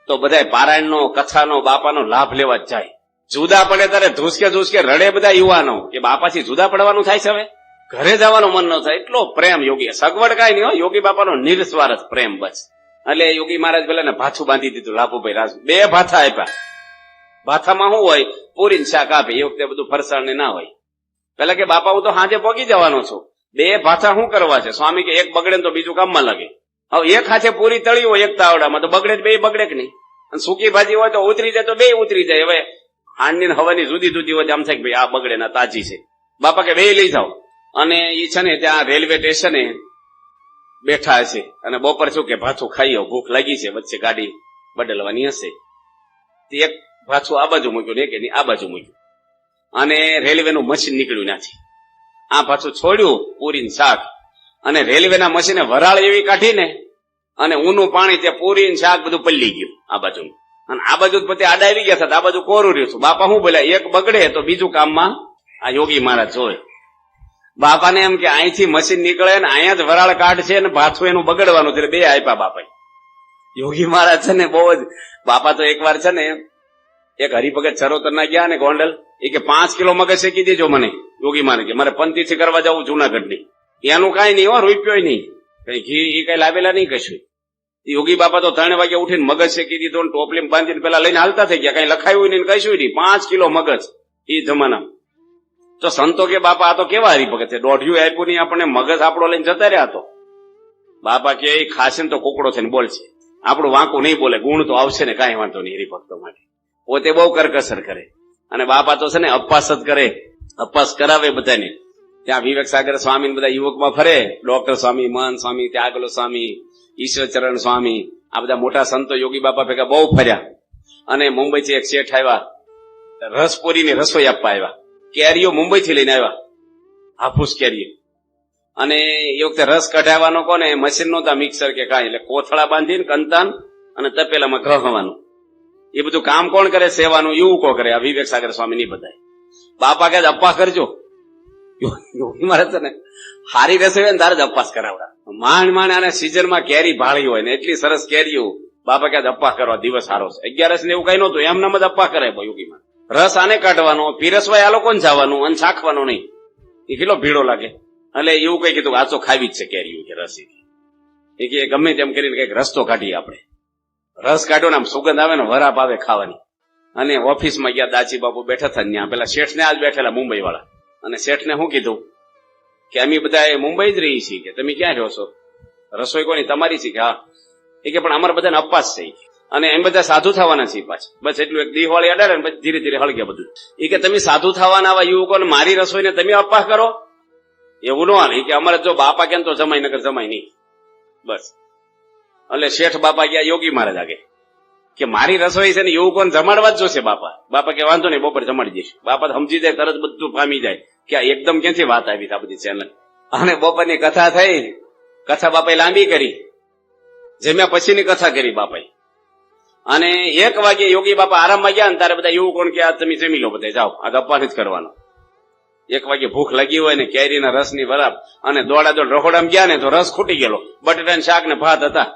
તો બધા પારાયણનો, કથાનો, બાપાનો લાભ લેવા જ જાય. જુદા પડે ત્યારે ધ્રુસકે રડે બધા યુવાનો કે બાપાથી જુદા પડવાનું થાય છે, હવે ઘરે જવાનું મન ન થાય. એટલો પ્રેમ યોગી, સગવડ કાંઈ નહીં હોય, યોગી બાપાનો નિર્સ્વાર્થ પ્રેમ બસ. એટલે યોગી મહારાજ પેલા ને ભાથું બાંધી દીધું લાભુભાઈ રાજુ, 2 ભાથા આપ્યા. ભાથામાં શું હોય, પૂરી શાક આપે. એ વખતે બધું ફરસાણ ને ના હોય. પેલા કે બાપા હું તો સાંજે પોગી જવાનો છું, 2 ભાથા શું કરવા છે? સ્વામી કે એક બગડે તો બીજું કામમાં લાગે. હવે એક હાથે પૂરી તળી હોય એક તાવડામાં તો બગડે, 2 બગડે કે નહીં? અને સૂકી ભાજી હોય તો ઉતરી જાય તો 2 ઉતરી જાય. હવે હાંડની હવાની જુદી જુદી હોય આમ થાય કે ભાઈ આ બગડે ના તાજી છે. બાપા કે 2 લઈ જાઓ. અને એ છે ને ત્યાં રેલવે સ્ટેશને બેઠા છે અને બપોર શું કે ભાથું ખાઈ ભૂખ લાગી છે, વચ્ચે ગાડી બદલવાની હશે. એક ભાથું આ બાજુ મૂક્યું ને એક આ બાજુ મૂક્યું, અને રેલવેનું મશીન નીકળ્યું નથી. આ પાછું છોડ્યું પૂરી શાક, અને રેલવેના મશીને વરાળ એવી કાઢીને અને ઊનું પાણી તે પૂરી શાક બધું પલ્લી ગયું આ બાજુ. અને આ બાજુ પછી આડા આવી ગયા હતા, આ બાજુ કોરું રહ્યું છું. બાપા શું બોલ્યા, એક બગડે તો બીજું કામમાં આ યોગી મહારાજ જોય. બાપાને એમ કે અહીંથી મશીન નીકળે ને અહીંયા જ વરાળ કાઢશે ને ભાથું એનું બગડવાનું, એટલે 2 આપ્યા બાપા. યોગી મહારાજ છે ને બહુ જ. બાપા તો એકવાર છે ને એક હરિભગત ચરોતર ના ગયા ને ગોંડલ, એ કે 5 કિલો મગજ શેકી દેજો મને. યોગી મહારાજ કે મારે પંતીથી કરવા જવું જુનાગઢ ની, એનું કઈ નહીં હો, રૂપિયો નહીં, કઈ ઘી એ કઈ લાવેલા નહીં કશું. યોગી બાપા તો 3 વાગે ઉઠીને મગજ શેકી દીધો, ટોપલી બાંધીને પેલા લઈને હાલતા થઈ ગયા. કઈ લખાયું નહીં કશું નહીં, 5 કિલો મગજ એ જમાના. તો સંતો કે બાપા આ તો કેવા હરિભગત છે, 1.5 આપ્યું નહીં આપણને, મગજ આપણો લઈને જતા રહ્યા. તો બાપા કે એ ખાશે ને તો કોકડો થઈને બોલશે, આપણું વાંકું નહીં બોલે, ગુણ તો આવશે ને, કાંઈ વાંધો નહીં હરિભક્તો માટે. પોતે બહુ કરકસર કરે. અને બાપા તો છે ને અપવાસ જ કરે, અપવાસ કરાવે બધાને. ત્યાં વિવેક સાગર સ્વામી બધા યુવકમાં ફરે, ડોક્ટર સ્વામી, મહંત સ્વામી, ત્યાગલો સ્વામી, ઈશ્વરચરણ સ્વામી, આ બધા મોટા સંતો યોગી બાપા ભેગા બહુ ફર્યા. અને મુંબઈથી એક શેઠ આવ્યા, રસપુરીની રસોઈ આપવા આવ્યા. કેરીઓ મુંબઈથી લઈને આવ્યા, હાફૂસ કેરીઓ. અને એ વખતે રસ કઢાવવાનો કોને મશીન નહોતા, મિક્સર કે કાંઈ, એટલે કોથળા બાંધીને કંતાન અને તપેલામાં ઘહવાનું. એ બધું કામ કોણ કરે? સેવાનું યુવકો કરે. આ વિવેક સાગર સ્વામી નહીં બધાય. બાપા કે અપ્પા કરજો. યોગી મારે છે ને હારી રસોઈ હોય ને તારે જ અપવાસ કરાવડા. માંડ માંડ અને સિઝનમાં કેરી ભાળી હોય ને એટલી સરસ કેરીઓ, બાપા કે અપ્પા કરવા દિવસ સારો છે. 11 ને એવું કઈ નહોતું, એમનામ જ અપ્પા કરે યોગીમાં. રસ આને કાઢવાનો, પીરસવાય આ લોકોને જવાનું અને ચાખવાનું નહીં. એ કેટલો ભીડો લાગે. એટલે એવું કઈ કીધું આ તો ખાવી જ છે કેરીઓ કે રસ. એ કે ગમે તેમ કરીને કઈક રસ્તો કાઢીએ આપણે. રસ કાઢો ને આમ સુગંધ આવે ને વરાપ આવે ખાવાની. અને ઓફિસમાં ગયા, દાચી બાપુ બેઠા હતા ત્યાં, પેલા શેઠને આજ બેઠેલા મુંબઈ વાળા. અને શેઠને શું કીધું કે અમે બધા મુંબઈ જ રહી છીએ, કે તમે ક્યાં રહો છો? રસોઈ કોની? તમારી છે કે હા. એ કે પણ અમારા બધાને અપવાસ છે, અને એમ બધા સાધુ થવાના છે પાછા. બસ એટલું એક દિવાળી અડાડે ને પછી ધીરે ધીરે હળગે બધું. એ કે તમે સાધુ થવાના આવા યુવકોને મારી રસોઈને તમે અપવાસ કરો, એવું ન હાલે. કે અમારે જો બાપા કેમ તો જમાય નગર જમાય નહીં. બસ એટલે શેઠ બાપા ગયા યોગી મહારાજ આગે કે મારી રસોઈ છે ને યુવકોને જમાડવા જ જોશે બાપા. બાપા કે વાંધો નહીં, બપોર જમાડી દઈશું. બાપા સમજી જાય, તરત બધું પામી જાય કે આ એકદમ ક્યાંથી વાત આવી આ બધી ચેનલ. અને બપોરની કથા થઈ, કથા બાપાએ લાંબી કરી, જમ્યા પછીની કથા કરી બાપાએ. અને 1 વાગે યોગી બાપા આરામમાં ગયા ને તારે બધા યુવકોને કે આ તમે જમી લો, બધા જાઓ, આ અપવાસ જ કરવાનો. 1 વાગે ભૂખ લાગી હોય ને કેરીના રસની વરાપ, અને દોડા દોડ રખોડામાં ગયા ને તો રસ ખૂટી ગયેલો, બટેટાના શાક ને ભાત હતા.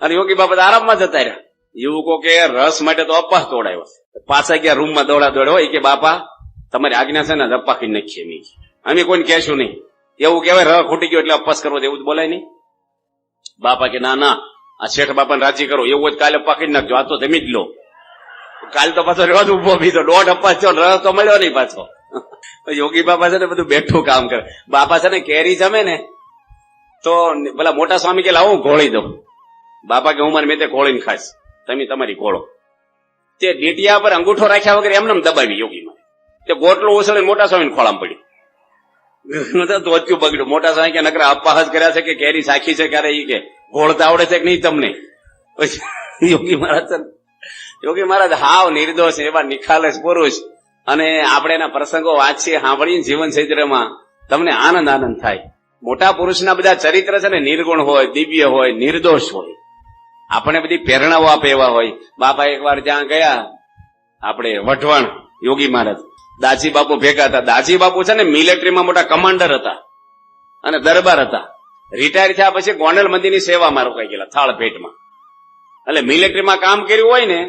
અને યોગી બાપા આરામમાં જતા રહ્યા. યુવકો કે રસ માટે તો અપવાસ તોડાયો. પાછા ગયા રૂમમાં દોડા દોડ હોય કે બાપા તમારી આજ્ઞા છે ને અપવાસ કરી નાખીએ, અમે કોઈને કહેશું નહીં. એવું કહેવાય રસ ખૂટી ગયો એટલે અપવાસ કરવો, એવું જ બોલાય નહીં. બાપા કે ના ના, આ શેઠ બાપાને રાજી કરો, એવું જ કાલે અપવાસ કરી નાખજો, આ તો જમી જ લો. કાલ તો પાછો રોજ ઉભો બીજો 1.5 અપવાસ થયો, રસ તો મળ્યો નહીં પાછો. યોગી બાપા છે ને બધું બેઠું કામ કરે. બાપા છે ને કેરી જમે ને તો પેલા મોટા સ્વામી કે લાવો ઘોળી દઉં. બાપા કે હું મારે મેં તે ઘોળીને ખાઈશ, તમે તમારી ઘોળો. તે ડીટિયા પર અંગૂઠો રાખ્યા વગર એમને દબાવી યોગીમાં. તે ગોટલો ઉછળીને મોટા સ્વામીને ખોળામાં પડ્યું. ધોત્યું બગડ્યું. મોટા સ્વામી કે નકરા અપવાસ કર્યા છે કે કેરી સાખી છે ક્યારે ઈ કે ઘોળતા આવડે છે કે નહીં તમને? પછી યોગી મહારાજ હાવ નિર્દોષ એવા નિખાલસ પુરુષ. અને આપણે એના પ્રસંગો વાંચીએ, સાંભળીને જીવન ચરિત્રમાં તમને આનંદ થાય. મોટા પુરુષના બધા ચરિત્ર છે ને નિર્ગુણ હોય, દિવ્ય હોય, નિર્દોષ હોય. આપણે બધી પ્રેરણાઓ આપે એવા હોય. બાપા એકવાર ત્યાં ગયા આપણે વઢવાણ, યોગી મહારાજ દાજી બાપુ ભેગા હતા. દાજી બાપુ છે ને મિલિટરીમાં મોટા કમાન્ડર હતા અને દરબાર હતા. રિટાયર થયા પછી ગોંડલ મંદિરની સેવામાં રોકાઈ ગયેલા થાળ પેટમાં. એટલે મિલિટરીમાં કામ કર્યું હોય ને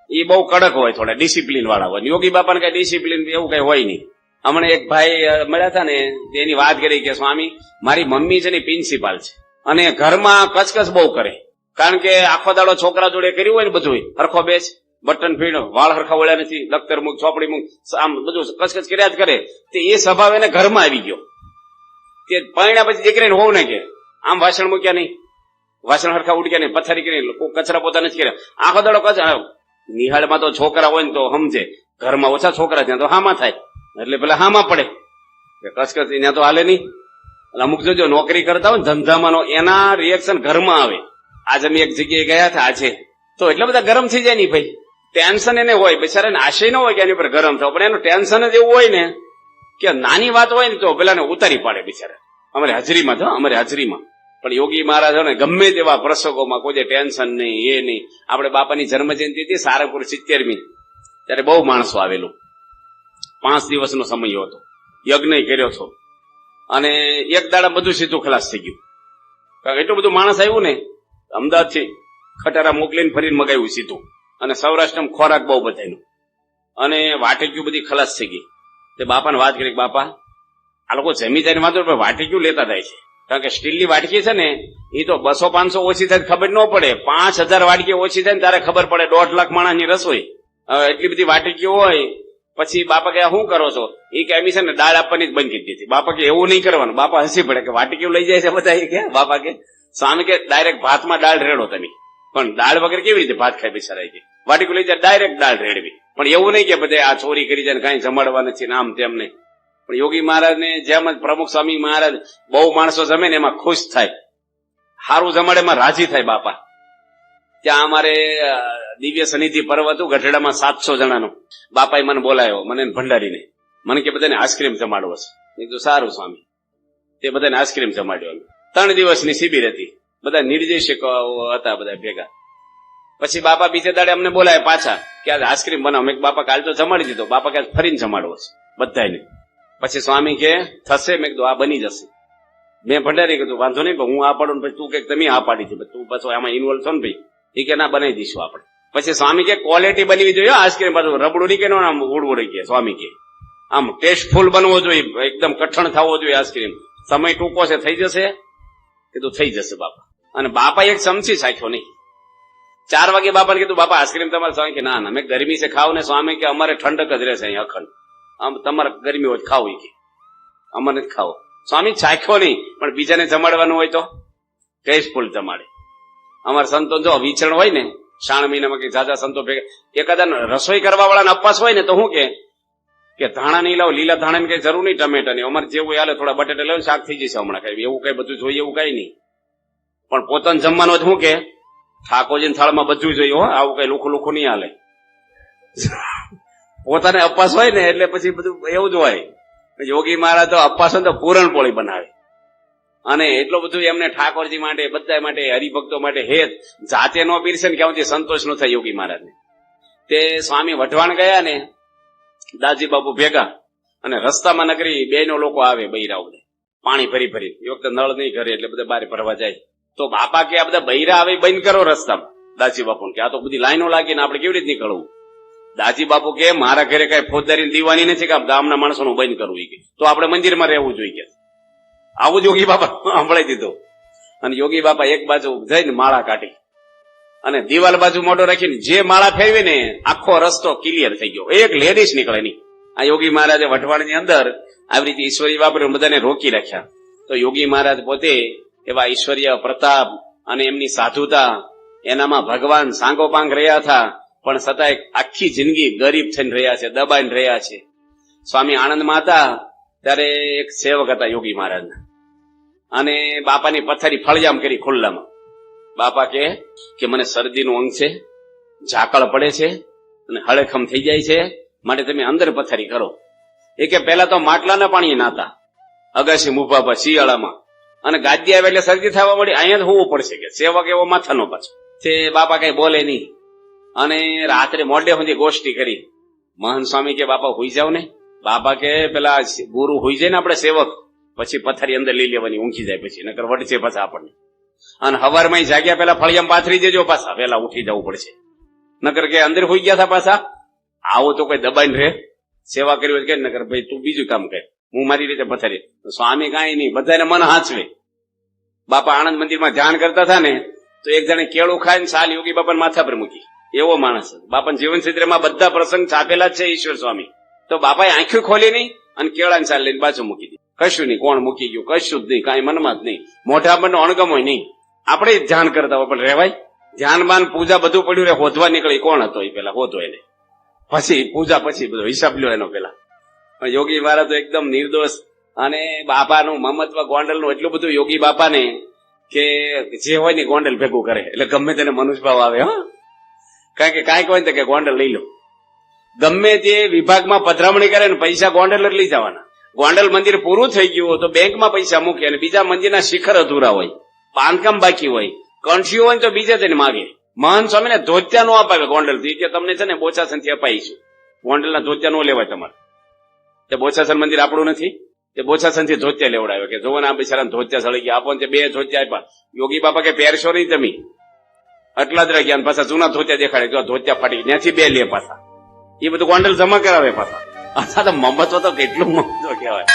એ બહુ કડક હોય, થોડા ડિસિપ્લિન વાળા હોય. યોગી બાપાને કઈ ડિસિપ્લિન એવું કઈ હોય નહીં. હમણાં એક ભાઈ મળ્યા હતા ને તેની વાત કરી કે સ્વામી મારી મમ્મી છે ને પ્રિન્સિપાલ છે અને ઘરમાં કચકચ બહુ કરે. કારણ કે આખો દાડો છોકરા જોડે કર્યું હોય ને બધું હરખો બેસ, બટન ફીડ, વાળ હરખા વળ્યા નથી, દફતર મૂક, ચોપડી મૂક, આમ બધું કચકચ કર્યા જ કરે. તે એ સ્વભાવ એને ઘરમાં આવી ગયો. તે પરણ્યા પછી દીકરીને હોવ ને કે આમ વાસણ મૂક્યા નહીં, વાસણ હરખા ઉડક્યા નહીં, પથારી કરી કચરા પોતા નથી કર્યા. આખો દાડો કચરા. નિહાળમાં તો છોકરા હોય ને તો સમજે, ઘરમાં ઓછા છોકરા ત્યાં તો હામાં થાય એટલે પેલા હામાં પડે. કચકચ ત્યાં તો હાલે નહીં. અમુક જોજો નોકરી કરતા હોય ને ધંધામાં એના રિએક્શન ઘરમાં આવે. આજે અમે એક જગ્યાએ ગયા હતા આજે તો એટલા બધા ગરમ થઈ જાય નહીં ભાઈ. ટેન્શન એને હોય, બિચારાને આશય ન હોય કે એની પર ગરમ થાવ, પણ એનું ટેન્શન જ એવું હોય ને કે નાની વાત હોય ને તો પેલાને ઉતારી પાડે બિચારા. અમારી હાજરીમાં પણ યોગી મહારાજ ને ગમે તેવા પ્રસંગોમાં કોઈ ટેન્શન નહીં, એ નહીં. આપણે બાપાની જન્મ જયંતિ હતી સારંગપુર 70મી, ત્યારે બહુ માણસો આવેલું. 5 દિવસનો સમય હતો, યજ્ઞ કર્યો હતો અને એક દાડા બધું સીધું ખલાસ થઈ ગયું. કારણ એટલું બધું માણસ આવ્યું ને, અમદાવાદથી ખટારા મોકલીને ફરીને મગાવ્યું સીધું. અને સૌરાષ્ટ્રમાં ખોરાક બહુ બધાનો અને વાટક્યું બધી ખલાસ થઈ ગઈ. તે બાપાને વાત કરી બાપા આ લોકો જમી જાય વાંધો પણ વાટક્યું લેતા જાય છે. કારણ કે સ્ટીલની વાટકી છે ને એ તો 200-500 ઓછી થાય ખબર ન પડે, 5000 વાટકી ઓછી થાય ને ત્યારે ખબર પડે. 1.5 લાખ માણસની રસોઈ, એટલી બધી વાટકીઓ હોય. પછી બાપા કે શું કરો છો? એ કે એમી છે ને દાળ આપવાની જ બંધ કરી દીધી. બાપા કે એવું નહીં કરવાનું. બાપા હસી પડે કે વાટકીઓ લઈ જાય છે બધા. કે બાપા કે સ્વામી કે ડાયરેક્ટ ભાતમાં દાળ રેડો તમે. પણ દાળ વગર કેવી રીતે ભાત ખાય બિચારા? કે વાટકીઓ લઈ જાય ડાયરેક્ટ દાળ રેડવી. પણ એવું નહીં કે બધે આ ચોરી કરી જાય કઈ જમાડવા નથી ને આમ તેમ નહીં. પણ યોગી મહારાજ ને જેમ જ પ્રમુખ સ્વામી મહારાજ બહુ માણસો જમે ને એમાં ખુશ થાય, સારું જમાડે એમાં રાજી થાય બાપા. ત્યાં અમારે દિવ્ય સનિધિ પર્વ હતું ગઢડામાં 700 જણાનું. બાપાએ મને બોલાયો, મને ભંડારીને. મને કે બધાને આઈસ્ક્રીમ જમાડવો છે. મેં કીધું સારું સ્વામી. તે બધાને આઈસ્ક્રીમ જમાડ્યો. 3 દિવસની શિબિર હતી, બધા નિર્દેશકો હતા બધા ભેગા. પછી બાપા બીજે દાડે અમને બોલાય પાછા કે આજે આઈસ્ક્રીમ બનાવો. મેં બાપા કાલ તો જમાડી દીધો. બાપા કે ફરીને જમાડવો છે બધાને. પછી સ્વામી કે થશે? મેં કીધું આ બની જશે. મેં ભંડારી કીધું વાંધો નહીં, હું આ પાડું પછી તું કે તમે આ પાડી છે, તું પાછો આમાં ઇન્વોલ્વ છો ને ભાઈ. એ કે ના બનાવી દઈશું આપણે. પછી સ્વામી કે ક્વોલિટી બનવી જોઈએ આઈસ્ક્રીમ, પાછું રબડું નહીં કે આમ ઉડવડી કે. સ્વામી કે આમ ટેસ્ટફુલ બનવો જોઈએ, એકદમ કઠણ થવો જોઈએ આઈસ્ક્રીમ. સમય ટૂંકો છે, થઈ જશે? કીધું થઈ જશે બાપા. અને બાપા એક ચમચી સાખ્યો નહીં. 4 વાગે બાપાને કીધું બાપા આઈસ્ક્રીમ તમારે? સ્વામી કે ના મેં ગરમી છે ખાવ ને. સ્વામી કે અમારે ઠંડક જ રહેશે અહીં અખંડ, આમ તમારે ગરમી હોય ખાવું કે અમારે જ ખાવો. સ્વામી ચાખ્યો નહીં, પણ બીજાને જમાડવાનું હોય તો ટેસ્ટફુલ જમાડે. અમારા સંતો જો વિચરણ હોય ને શ્રાવણ મહિનામાં કે જાજા સંતો ભેગા, એકાદા રસોઈ કરવા વાળાને અપાસ હોય ને તો શું કે ધાણા નહીં લાવો, લીલા ધાણા ની કઈ જરૂર નહીં, ટમેટા ની અમારે જેવું હાલે, થોડા બટેટા લાવે શાક થઈ જશે હમણાં. કઈ એવું કઈ બધું જોઈએ એવું કઈ નહીં. પણ પોતાને જમવાનું શું કે ઠાકોરજી થાળમાં બધું જોઈએ હો, આવું કઈ લુખું નહીં હાલે. પોતાને અપાસ હોય ને એટલે પછી બધું એવું જ હોય. યોગી મહારાજ તો અપાસ તો પૂરણપોળી બનાવે. અને એટલું બધું એમને ઠાકોરજી માટે, બધા માટે, હરિભક્તો માટે હેત જાતે નો પીરસે ને ક્યાંથી સંતોષ નો થાય યોગી મહારાજ ને. તે સ્વામી વઢવાણ ગયા ને દાજી બાપુ ભેગા, અને રસ્તામાં નગરી 2 લોકો આવે બૈરા બધા પાણી ભરી એ વખતે નળ નહીં ઘરે એટલે બધા બહાર ભરવા જાય. તો બાપા કે આ બધા બૈરા આવે બંધ કરો રસ્તામાં. દાજી બાપુ કે આ તો બધી લાઈનો લાગીને આપણે કેવી રીતે નીકળવું? દાજી બાપુ કે મારા ઘરે કઈ ફોજદારી દીવાની નથી કે ગામના માણસોનું બંધ કરવું, કે તો આપણે મંદિરમાં રહેવું જોઈએ. આવું જ યોગી બાપા સાંભળી દીધું. અને યોગી બાપા એક બાજુ જઈને માળા કાઢી અને દિવાલ બાજુ મોઢો રાખીને જે માળા ફેરવી ને આખો રસ્તો ક્લિયર થઈ ગયો, એક લેડીઝ નીકળે નહીં. આ યોગી મહારાજે વઢવાણની અંદર આવી રીતે ઈશ્વરી વાપરી બધાને રોકી રાખ્યા. તો યોગી મહારાજ પોતે એવા ઈશ્વરીય પ્રતાપ અને એમની સાધુતા એનામાં ભગવાન સાંગોપાંગ રહ્યા હતા, પણ છતાં આખી જિંદગી ગરીબ થઈને રહ્યા છે, દબાઈને રહ્યા છે. સ્વામી આનંદમાં હતા ત્યારે એક સેવક હતા યોગી મહારાજના, અને બાપાની પથારી ફળિયામ કરી ખુલ્લામાં. બાપા કે મને શરદીનું અંગ છે, ઝાકળ પડે છે અને હળેખમ થઈ જાય છે, માટે તમે અંદર પથારી કરો. એ કે પહેલા તો માટલાના પાણી નાતા અગાસી મુભા પર શિયાળામાં, અને ગાદી આવે એટલે શરદી થવા મળી, અહીંયા જ હોવું પડશે કે સેવક એવો માથાનો પાછો. તે બાપા કઈ બોલે નહીં, અને રાત્રે મોડે સુધી ગોષ્ઠી કરી. મહંત સ્વામી કે બાપા હુઈ જાવ ને. બાપા કે પેલા ગુરુ હુઈ જાય ને આપણે સેવક, પછી પથારી અંદર લઈ લેવાની, ઊંઘી જાય પછી, નકર વટશે પાછા આપણને. અને હવારમાં જાગ્યા પેલા ફળિયામ પાથરી દેજો, પાછા પેલા ઉઠી જવું પડશે, નકર કે અંદર હોઈ ગયા હતા પાછા. આવો તો કોઈ દબાઈને રહે, સેવા કરી હોય કે નકર ભાઈ તું બીજું કામ કર, હું મારી રીતે પથારી. સ્વામી કાંઈ નહીં, બધાને મન હાંચવે. બાપા આનંદ મંદિરમાં ધ્યાન કરતા હતા ને, તો એક જણે કેળું ખાઈને સાલ યોગી બાપાને માથા પર મૂકી. એવો માણસ બાપાના જીવન ચરિત્રમાં બધા પ્રસંગ છાપેલા જ છે. ઈશ્વર સ્વામી તો બાપાએ આંખી ખોલી નહીં અને કેળાની સાલ લઈને બાજુ મૂકી દીધી. કશું નહીં, કોણ મૂકી ગયું કશું જ નહીં, કાંઈ મનમાં જ નહીં, મોઢા પરનો અણગમ હોય નહીં. આપણે જ ધ્યાન કરતા હોય પણ રહેવાય. ધ્યાન બાન પૂજા બધું પડ્યું રહે, હોધવા નીકળી કોણ હતો એ પેલા હોધો એને, પછી પૂજા પછી બધો હિસાબ લ્યો એનો પેલા. પણ યોગી મહારાજ તો એકદમ નિર્દોષ, અને બાપાનું મમત્વ ગોંડલનું એટલું બધું યોગી બાપાને કે જે હોય ને ગોંડલ ભેગું કરે, એટલે ગમે તેને મનુષ્યભાવ આવે. હા, કારણ કે કાંઈક હોય ને કે ગોંડલ લઈ લો, ગમે તે વિભાગમાં પધરામણી કરે ને પૈસા ગોંડલ જ લઈ જવાના. ગોંડલ મંદિર પૂરું થઈ ગયું હોય તો બેંકમાં પૈસા મૂકે, અને બીજા મંદિરના શિખર અધૂરા હોય, બાંધકામ બાકી હોય, કંઠીઓ હોય તો બીજે તેને માગે. મહંત સ્વામીને ધોત્યા નો અપાવે ગોંડલ થી, કે તમને છે ને બોચાસન થી અપાઈશું, ગોંડલના ધોત્યા નો લેવાય તમારે. તે બોચાસન મંદિર આપણું નથી, તે બોચાસન થી ધોત્યા લેવડાવે, કે જોવો ને આ બિચારા ધોત્યા સળી ગયા, આપો ને 2 ધોત્યા આપ્યા. યોગી બાપા કે પહેરશો નહીં તમે, આટલા જ રાખ્યા, પાછા જૂના ધોત્યા દેખાડે, જો ધોત્યા ફાટી ત્યાંથી 2 લે પાછા. એ બધું ગોંડલ જમા કરાવે પાછા. અથવા તો મમત્વ તો કેટલું મમત્વ કહેવાય.